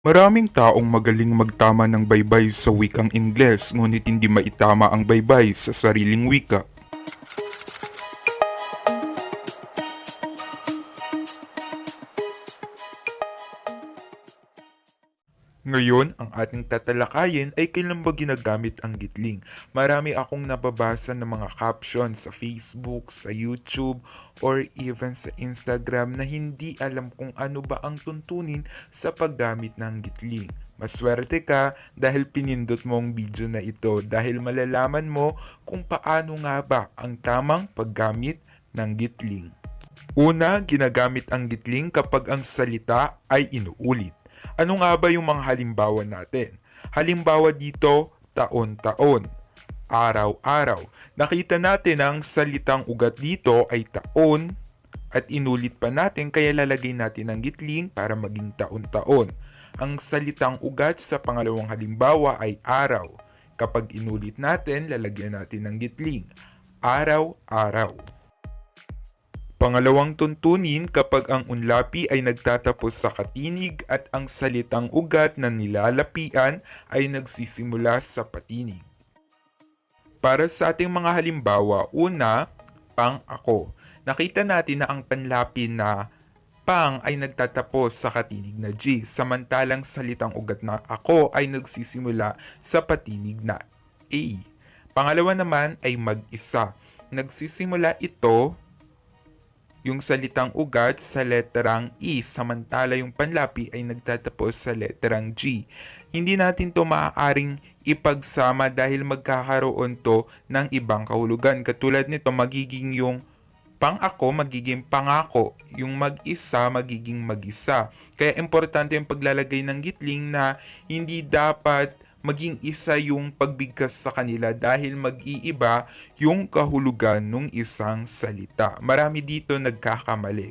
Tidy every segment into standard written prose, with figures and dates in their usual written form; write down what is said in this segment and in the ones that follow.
Maraming taong magaling magtama ng baybay sa wikang Ingles ngunit hindi maitama ang baybay sa sariling wika. Ngayon, ang ating tatalakayin ay kailan ba ginagamit ang gitling. Marami akong nababasa ng mga caption sa Facebook, sa YouTube, or even sa Instagram na hindi alam kung ano ba ang tuntunin sa paggamit ng gitling. Maswerte ka dahil pinindot mo ang video na ito dahil malalaman mo kung paano nga ba ang tamang paggamit ng gitling. Una, ginagamit ang gitling kapag ang salita ay inuulit. Ano nga ba yung mga halimbawa natin? Halimbawa dito, taon-taon, araw-araw. Nakita natin ang salitang ugat dito ay taon at inulit pa natin kaya lalagay natin ang gitling para maging taon-taon. Ang salitang ugat sa pangalawang halimbawa ay araw. Kapag inulit natin, lalagyan natin ng gitling. Araw-araw. Pangalawang tuntunin kapag ang unlapi ay nagtatapos sa katinig at ang salitang ugat na nilalapian ay nagsisimula sa patinig. Para sa ating mga halimbawa, una, pang-ako. Nakita natin na ang panlapi na pang ay nagtatapos sa katinig na G, samantalang salitang ugat na ako ay nagsisimula sa patinig na A. Pangalawa naman ay mag-isa. Nagsisimula ito yung salitang ugat sa leterang E, samantala yung panlapi ay nagtatapos sa leterang G. Hindi natin to maaaring ipagsama dahil magkakaroon to ng ibang kahulugan. Katulad nito, magiging yung pang-ako, magiging pangako. Yung mag-isa, magiging mag-isa. Kaya importante yung paglalagay ng gitling na hindi dapat maging isa yung pagbigkas sa kanila dahil mag-iiba yung kahulugan ng isang salita. Marami dito nagkakamali.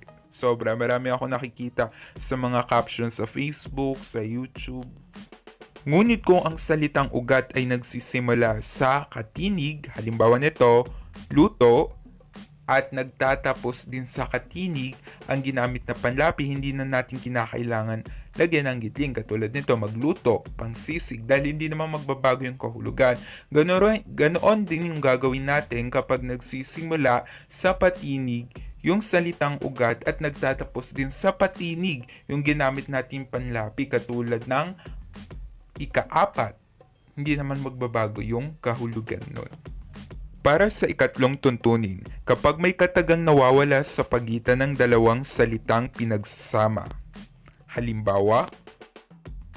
Marami ako nakikita sa mga captions sa Facebook, sa YouTube. Ngunit kung ang salitang ugat ay nagsisimula sa katinig, halimbawa nito, luto, at nagtatapos din sa katinig, ang ginamit na panlapi, hindi na natin kinakailangan lagyan ng gitling. Katulad nito, magluto, pangsisig, dahil hindi naman magbabago yung kahulugan. Ganoon din yung gagawin natin kapag nagsisimula sa patinig yung salitang ugat at nagtatapos din sa patinig yung ginamit natin panlapi katulad ng ika-apat. Hindi naman magbabago yung kahulugan nun. Para sa ikatlong tuntunin, kapag may katagang nawawala sa pagitan ng dalawang salitang pinagsasama. Halimbawa,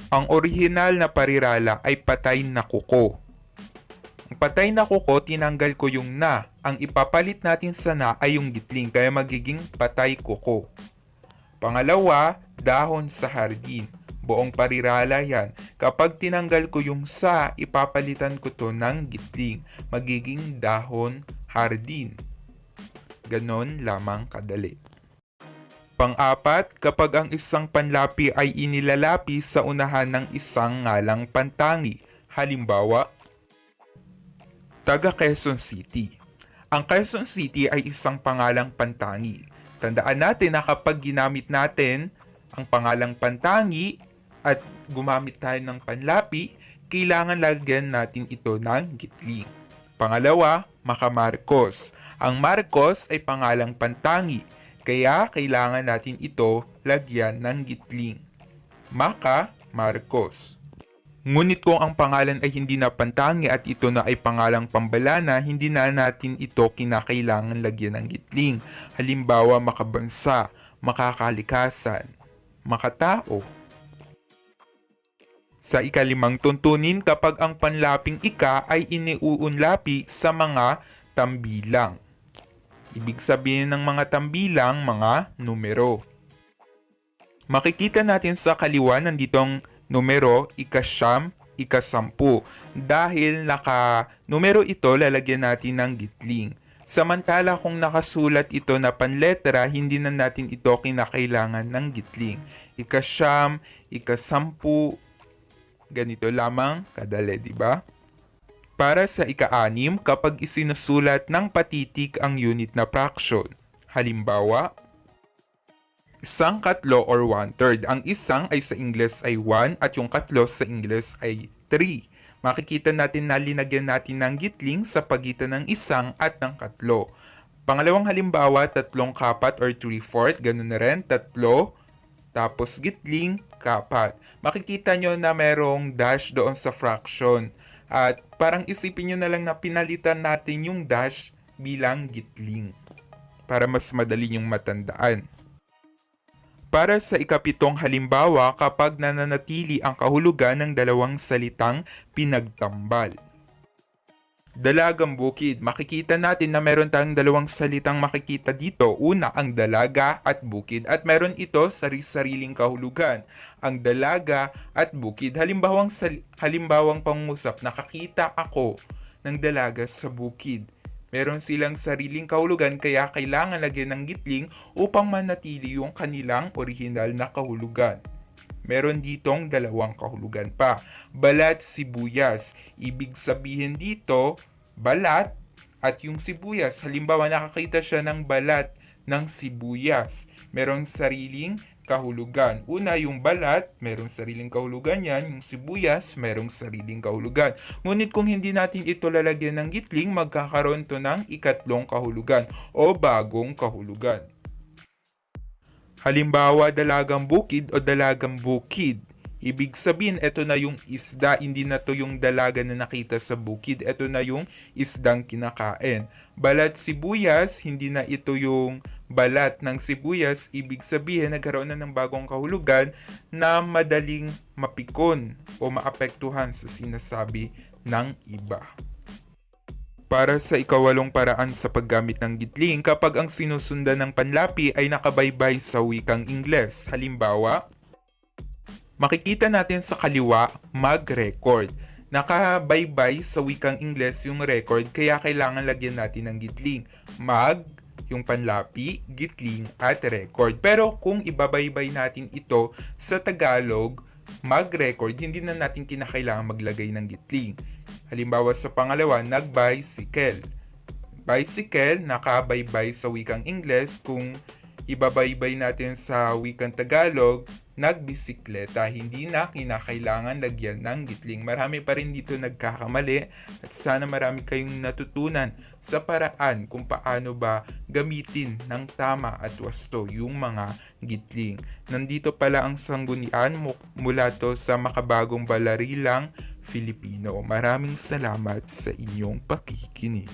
ang orihinal na parirala ay patay na kuko. Ang patay na kuko, tinanggal ko yung na. Ang ipapalit natin sa na ay yung gitling, kaya magiging patay kuko. Pangalawa, dahon sa hardin. Buong parirala yan. Kapag tinanggal ko yung sa, ipapalitan ko to ng gitling. Magiging dahon hardin. Ganon lamang kadali. Pang-apat, kapag ang isang panlapi ay inilalapi sa unahan ng isang ngalang pantangi. Halimbawa, taga Quezon City. Ang Quezon City ay isang pangalang pantangi. Tandaan natin na kapag ginamit natin ang pangalang pantangi at gumamit tayo ng panlapi, kailangan lagyan natin ito ng gitling. Pangalawa, Maka-Marcos. Ang Marcos ay pangalang pantangi, kaya kailangan natin ito lagyan ng gitling. Maka-Marcos. Ngunit kung ang pangalan ay hindi na pantangi at ito na ay pangalang pambalana, hindi na natin ito kinakailangan lagyan ng gitling. Halimbawa, makabansa, makakalikasan, makatao. Sa ikalimang tuntunin, kapag ang panlaping ika ay iniuunlapi sa mga tambilang. Ibig sabihin ng mga tambilang, mga numero. Makikita natin sa kaliwa nanditong numero, ika-siyam, ika-sampu. Dahil naka-numero ito, lalagyan natin ng gitling. Samantala kung nakasulat ito na panletra, hindi na natin ito kinakailangan ng gitling. Ika-siyam, ika-sampu, ganito lamang kadali, di ba? Para sa ika-anim, kapag isinusulat ng patitik ang unit na fraction. Halimbawa, isang katlo or 1/3. Ang isang ay sa Ingles ay 1 at yung katlo sa Ingles ay 3. Makikita natin na linagyan natin ng gitling sa pagitan ng isang at ng katlo. Pangalawang halimbawa, 3 kapat or 3/4, ganun na rin, 3, tapos gitling, kapat. Makikita nyo na merong dash doon sa fraction. At parang isipin nyo na lang na pinalitan natin yung dash bilang gitling para mas madali yung matandaan. Para sa ikapitong halimbawa, kapag nananatili ang kahulugan ng dalawang salitang pinagtambal. Dalagang bukid. Makikita natin na meron tayong dalawang salitang makikita dito. Una, ang dalaga at bukid. At meron ito sariling kahulugan. Ang dalaga at bukid. Halimbawang pangusap, nakakita ako ng dalaga sa bukid. Meron silang sariling kahulugan kaya kailangan lagyan ng gitling upang manatili yung kanilang orihinal na kahulugan. Meron ditong dalawang kahulugan pa. Balat, sibuyas. Ibig sabihin dito, balat at yung sibuyas. Halimbawa, nakakita siya ng balat ng sibuyas. Merong sariling kahulugan. Una, yung balat, merong sariling kahulugan yan. Yung sibuyas, merong sariling kahulugan. Ngunit kung hindi natin ito lalagyan ng gitling, magkakaroon to ng ikatlong kahulugan o bagong kahulugan. Halimbawa, dalagang bukid o dalagang bukid. Ibig sabihin, ito na yung isda, hindi na to yung dalaga na nakita sa bukid. Ito na yung isdang kinakain. Balat sibuyas, hindi na ito yung balat ng sibuyas. Ibig sabihin, nagkaroon na ng bagong kahulugan na madaling mapikon o maapektuhan sa sinasabi ng iba. Para sa ikawalong paraan sa paggamit ng gitling kapag ang sinusundan ng panlapi ay nakabaybay sa wikang Ingles. Halimbawa, makikita natin sa kaliwa, mag-record. Nakabaybay sa wikang Ingles yung record kaya kailangan lagyan natin ng gitling. Mag, yung panlapi, gitling at record. Pero kung ibabaybay natin ito sa Tagalog, mag-record, hindi na natin kinakailangan maglagay ng gitling. Halimbawa sa pangalawa, nag-bicycle. Bicycle, nakabaybay sa wikang Ingles. Kung ibabaybay natin sa wikang Tagalog, nagbisikleta. Hindi na kinakailangan lagyan ng gitling. Marami pa rin dito nagkakamali at sana marami kayong natutunan sa paraan kung paano ba gamitin ng tama at wasto yung mga gitling. Nandito pala ang sanggunian mula to sa makabagong Balarilang Filipino. Maraming salamat sa inyong pakikinig.